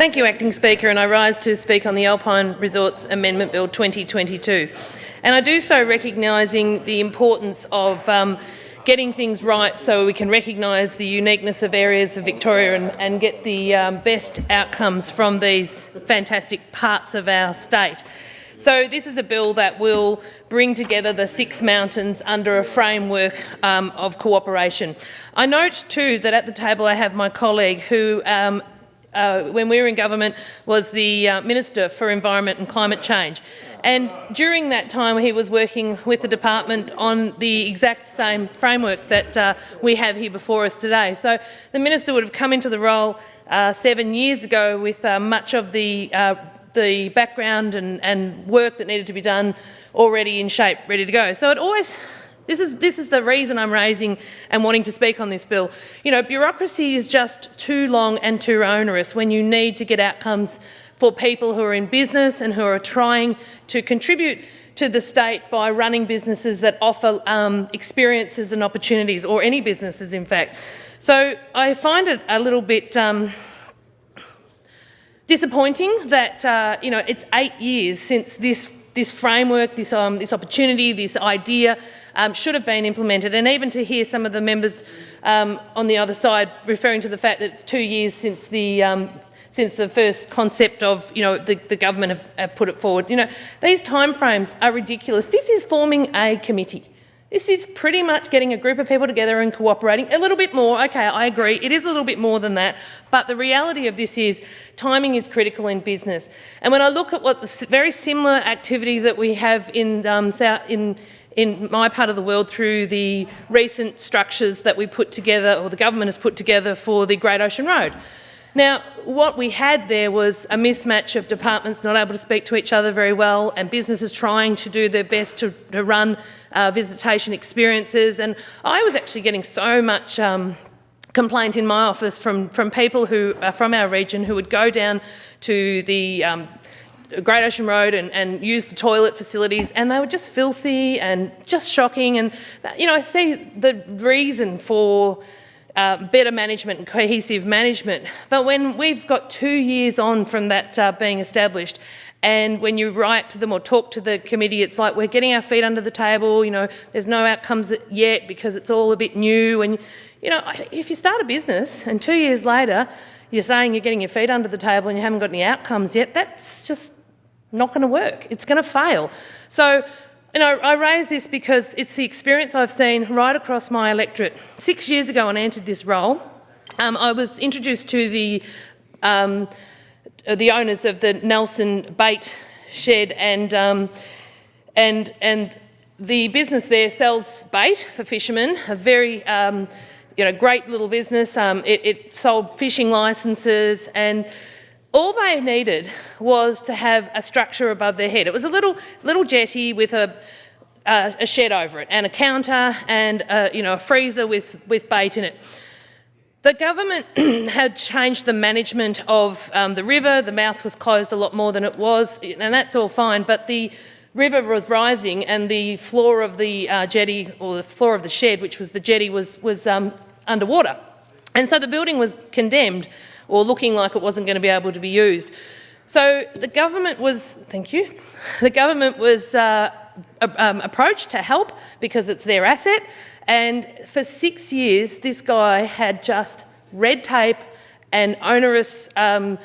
Thank you, Acting Speaker, and I rise to speak on the Alpine Resorts Amendment Bill 2022. And I do so recognising the importance of getting things right so we can recognise the uniqueness of areas of Victoria and get the best outcomes from these fantastic parts of our state. So this is a bill that will bring together the 6 mountains under a framework of cooperation. I note too that at the table I have my colleague who when we were in government, was the Minister for Environment and Climate Change. And during that time, he was working with the department on the exact same framework that we have here before us today. So the Minister would have come into the role 7 years ago with much of the background and work that needed to be done already in shape, ready to go. So it always... This is the reason I'm raising and wanting to speak on this bill. You know, bureaucracy is just too long and too onerous when you need to get outcomes for people who are in business and who are trying to contribute to the state by running businesses that offer experiences and opportunities, or any businesses, in fact. So I find it a little bit disappointing that it's 8 years since this framework, this opportunity, this idea should have been implemented, and even to hear some of the members on the other side referring to the fact that it's 2 years since the first concept of the government have put it forward. These timeframes are ridiculous. This is forming a committee. This is pretty much getting a group of people together and cooperating. A little bit more, okay, I agree, it is a little bit more than that, but the reality of this is timing is critical in business. And when I look at what the very similar activity that we have in my part of the world through the recent structures that we put together, or the government has put together for the Great Ocean Road. Now, what we had there was a mismatch of departments not able to speak to each other very well, and businesses trying to do their best to run visitation experiences. And I was actually getting so much complaint in my office from people who are from our region who would go down to the Great Ocean Road and use the toilet facilities, and they were just filthy and just shocking. And I see the reason for better management and cohesive management. But when we've got 2 years on from that being established, and when you write to them or talk to the committee, it's like we're getting our feet under the table, there's no outcomes yet because it's all a bit new. And, if you start a business and 2 years later you're saying you're getting your feet under the table and you haven't got any outcomes yet, that's just not going to work. It's going to fail. So, I raise this because it's the experience I've seen right across my electorate. 6 years ago when I entered this role, I was introduced to the owners of the Nelson bait shed, and the business there sells bait for fishermen, a very great little business. It sold fishing licences, and all they needed was to have a structure above their head. It was a little jetty with a shed over it, and a counter, and a freezer with bait in it. The government had changed the management of the river. The mouth was closed a lot more than it was, and that's all fine, but the river was rising, and the floor of the jetty, or the floor of the shed, which was the jetty, was underwater. And so the building was condemned, or looking like it wasn't going to be able to be used. So the government was, approached to help because it's their asset, and for 6 years this guy had just red tape and onerous nothing.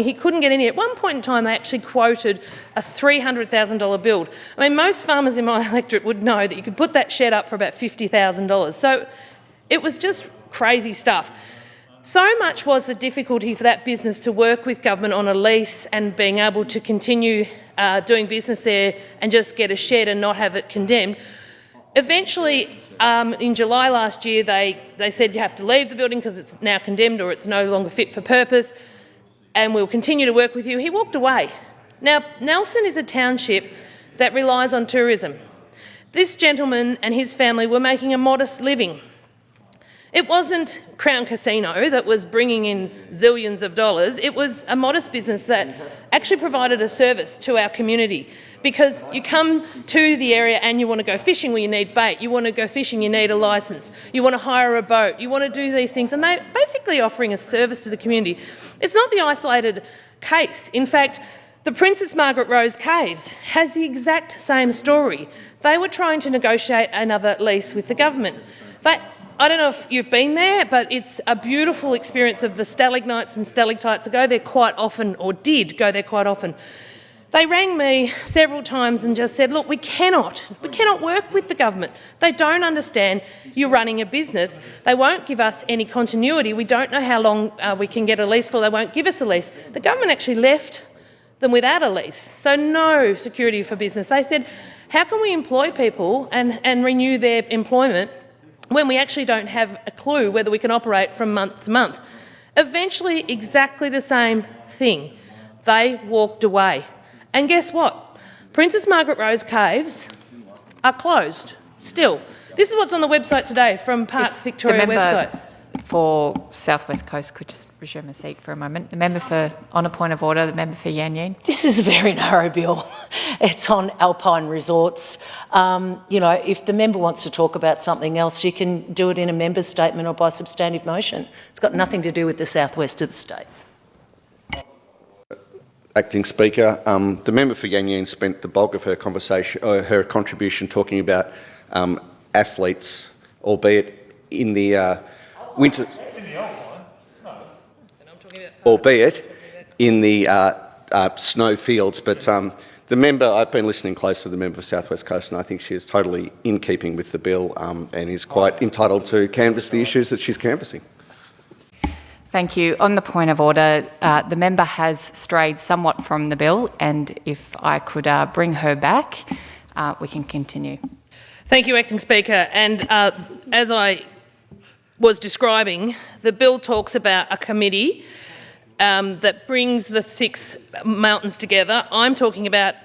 He couldn't get any. At one point in time they actually quoted a $300,000 build. I mean, most farmers in my electorate would know that you could put that shed up for about $50,000. So it was just crazy stuff. So much was the difficulty for that business to work with government on a lease and being able to continue doing business there and just get a shed and not have it condemned. Eventually, in July last year, they said you have to leave the building because it's now condemned or it's no longer fit for purpose, and we'll continue to work with you. He walked away. Now, Nelson is a township that relies on tourism. This gentleman and his family were making a modest living. It wasn't Crown Casino that was bringing in zillions of dollars. It was a modest business that actually provided a service to our community, because you come to the area and you want to go fishing, well, you need bait. You want to go fishing, you need a licence. You want to hire a boat. You want to do these things, and they're basically offering a service to the community. It's not the isolated case. In fact, the Princess Margaret Rose Caves has the exact same story. They were trying to negotiate another lease with the government. I don't know if you've been there, but it's a beautiful experience of the stalagmites and stalactites. I go there quite often, or did go there quite often. They rang me several times and just said, look, we cannot work with the government. They don't understand you're running a business. They won't give us any continuity. We don't know how long we can get a lease for. They won't give us a lease. The government actually left them without a lease, so no security for business. They said, how can we employ people and renew their employment when we actually don't have a clue whether we can operate from month to month? Eventually, exactly the same thing. They walked away. And guess what? Princess Margaret Rose Caves are closed still. This is what's on the website today from Parks Victoria website. For South West Coast could just resume a seat for a moment. The member for, on a point of order, the member for Yan Yan. This is a very narrow bill. It's on Alpine resorts. If the member wants to talk about something else, you can do it in a member's statement or by substantive motion. It's got nothing to do with the southwest of the state. Acting Speaker, the member for Yan Yan spent the bulk of her her contribution talking about athletes, albeit in the winter, albeit in the snow fields. But the member, I've been listening close to the member for South West Coast, and I think she is totally in keeping with the bill and is quite entitled to canvass the issues that she's canvassing. Thank you. On the point of order, the member has strayed somewhat from the bill, and if I could bring her back, we can continue. Thank you, Acting Speaker. And as I was describing, the bill talks about a committee that brings the 6 mountains together. I'm talking about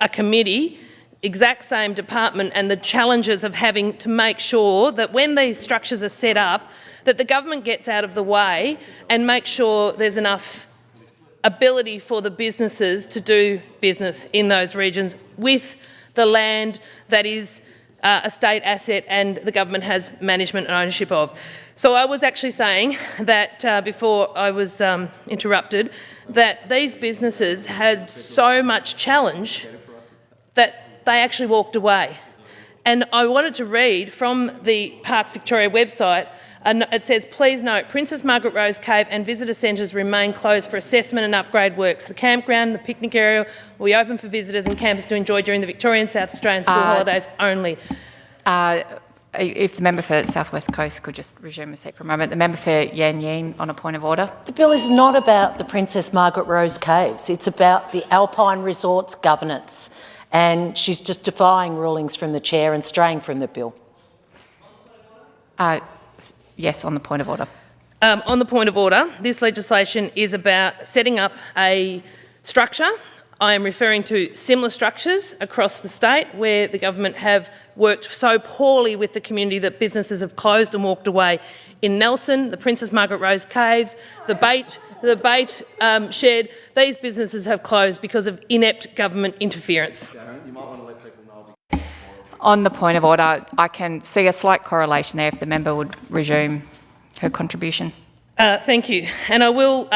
a committee, exact same department, and the challenges of having to make sure that when these structures are set up, that the government gets out of the way and makes sure there's enough ability for the businesses to do business in those regions with the land that is a state asset and the government has management and ownership of. So I was actually saying that before I was interrupted, that these businesses had so much challenge that they actually walked away. And I wanted to read from the Parks Victoria website. It says, please note, Princess Margaret Rose Cave and visitor centres remain closed for assessment and upgrade works. The campground, the picnic area will be open for visitors and campers to enjoy during the Victorian South Australian school holidays only. If the member for South West Coast could just resume a seat for a moment. The member for Yan Yan on a point of order. The bill is not about the Princess Margaret Rose Caves. It's about the Alpine resorts governance. And she's just defying rulings from the chair and straying from the bill. Yes, on the point of order. On the point of order, this legislation is about setting up a structure. I am referring to similar structures across the state where the government have worked so poorly with the community that businesses have closed and walked away. In Nelson, the Princess Margaret Rose Caves, the bait shed, these businesses have closed because of inept government interference. On the point of order, I can see a slight correlation there if the member would resume her contribution. Thank you. And I will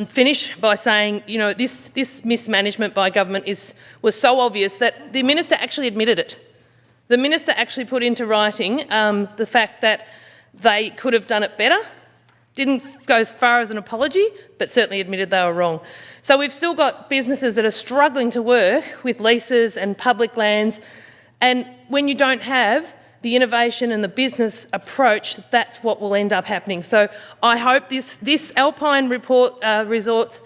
finish by saying, this mismanagement by government was so obvious that the minister actually admitted it. The minister actually put into writing the fact that they could have done it better. Didn't go as far as an apology, but certainly admitted they were wrong. So we've still got businesses that are struggling to work with leases and public lands, and when you don't have the innovation and the business approach, that's what will end up happening. So I hope this Alpine Resorts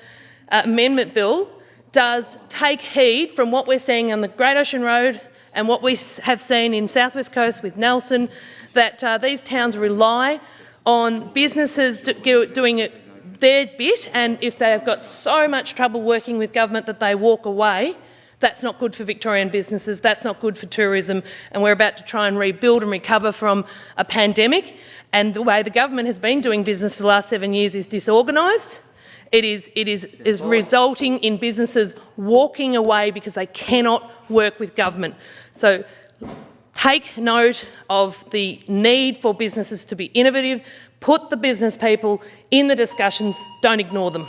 Amendment Bill does take heed from what we're seeing on the Great Ocean Road and what we have seen in South West Coast with Nelson, that these towns rely on businesses doing their bit, and if they have got so much trouble working with government that they walk away, That's not good for Victorian businesses, that's not good for tourism, and we're about to try and rebuild and recover from a pandemic, and the way the government has been doing business for the last 7 years is disorganised. It is resulting in businesses walking away because they cannot work with government. So take note of the need for businesses to be innovative, put the business people in the discussions, don't ignore them.